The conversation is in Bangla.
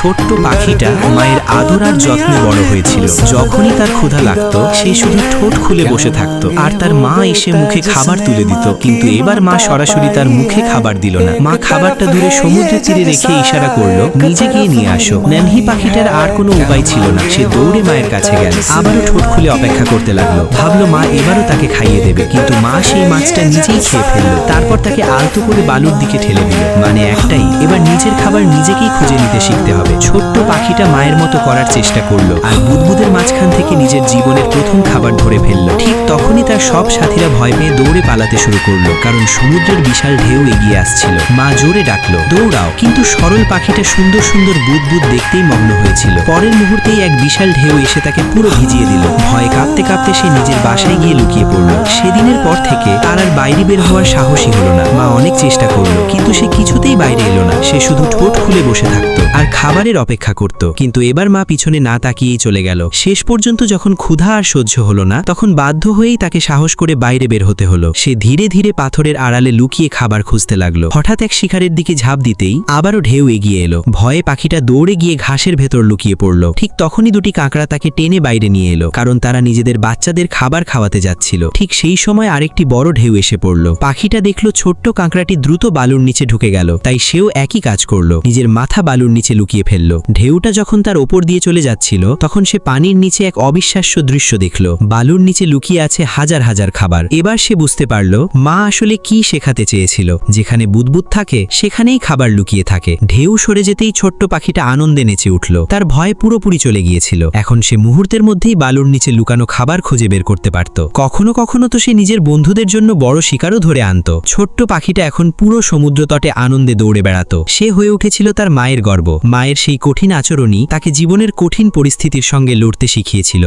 ছোট্ট পাখিটা মায়ের আদর আর যত্নে বড় হয়েছিল। যখনই তার ক্ষুধা লাগতো সে শুধু ঠোঁট খুলে বসে থাকতো আর তার মা এসে মুখে খাবার তুলে দিত। কিন্তু এবার মা সরাসরি তার মুখে খাবার দিল না। মা খাবারটা দূরে সমুদ্রের তীরে রেখে ইশারা করলো, নিজে গিয়ে নিয়ে আসো। ন্যানহি পাখিটার আর কোনো উপায় ছিল না, সে দৌড়ে মায়ের কাছে গেল। আবারও ঠোঁট খুলে অপেক্ষা করতে লাগলো, ভাবলো মা এবারও তাকে খাইয়ে দেবে। কিন্তু মা সেই মাছটা নিজেই খেয়ে ফেললো। তারপর তাকে আলতো করে বালুর দিকে ঠেলে দিল। মানে একটাই, এবার নিজের খাবার নিজেকেই খুঁজে নিতে শিখতে হবে। ছোট্ট পাখিটা মায়ের মতো করার চেষ্টা করলো আর বুদবুদের মাঝখান থেকে নিজের জীবনের প্রথম খাবার ধরে ফেললো। ঠিক তখনই তার সব সাথীরা ভয় পেয়ে দৌড়ে পালাতে শুরু করলো, কারণ সমুদ্রের বিশাল ঢেউ এগিয়ে আসছিল। মা জোরে ডাকলো, দৌড়াও। কিন্তু সরল পাখিটা সুন্দর সুন্দর বুদবুদ দেখতেই মগ্ন হয়েছিল। পরের মুহূর্তেই এক বিশাল ঢেউ এসে তাকে পুরো ভিজিয়ে দিল। ভয়ে কাঁপতে কাঁপতে সে নিজের বাসায় গিয়ে লুকিয়ে পড়লো। সেদিনের পর থেকে তার আর বাইরে বের হওয়ার সাহসী হলো না। মা অনেক চেষ্টা করলো কিন্তু সে কিছুতেই বাইরে এলো না। সে শুধু ঠোঁট খুলে বসে থাকতো আর খাবারের অপেক্ষা করত। কিন্তু এবার মা পিছনে না তাকিয়েই চলে গেল। শেষ পর্যন্ত যখন ক্ষুধা আর সহ্য হলো না, তখন বাধ্য হয়েই তাকে সাহস করে বাইরে বের হতে হলো। সে ধীরে ধীরে পাথরের আড়ালে লুকিয়ে খাবার খুঁজতে লাগলো। হঠাৎ এক শিকারের দিকে ঝাঁপ দিতেই আবারও ঢেউ এগিয়ে এলো। ভয়ে পাখিটা দৌড়ে গিয়ে ঘাসের ভেতর লুকিয়ে পড়লো। ঠিক তখনই দুটি কাঁকড়া তাকে টেনে বাইরে নিয়ে এলো, কারণ তারা নিজেদের বাচ্চাদের খাবার খাওয়াতে যাচ্ছিল। ঠিক সেই সময় আরেকটি বড় ঢেউ এসে পড়লো। পাখিটা দেখলো ছোট্ট কাঁকড়াটি দ্রুত বালুর নিচে ঢুকে গেল, তাই সেও একই কাজ করলো, নিজের মাথা বালুর নিচে লুকিয়ে ফেললো। ঢেউটা যখন তার ওপর দিয়ে চলে যাচ্ছিল, তখন সে পানির নিচে এক অবিশ্বাস্য দৃশ্য দেখলো। বালুর নিচে লুকিয়ে আছে হাজার হাজার খাবার। এবার সে বুঝতে পারলো মা আসলে কি শেখাতে চেয়েছিল, যেখানে বুদবুদ থাকে সেখানেই খাবার লুকিয়ে থাকে। ঢেউ সরে যেতেই ছোট্ট পাখিটা আনন্দে নেচে উঠল। তার ভয় পুরোপুরি চলে গিয়েছিল। এখন সে মুহূর্তের মধ্যেই বালুর নিচে লুকানো খাবার খুঁজে বের করতে পারত। কখনো কখনো তো সে নিজের বন্ধুদের জন্য বড় শিকারও ধরে আনত। ছোট্ট পাখিটা এখন পুরো সমুদ্র তটে আনন্দে দৌড়ে বেড়াতো। সে হয়ে উঠেছিল তার মায়ের গর্ব। মায়ের সেই কঠিন আচরণই তাকে জীবনের কঠিন পরিস্থিতির সঙ্গে লড়তে শিখিয়েছিল।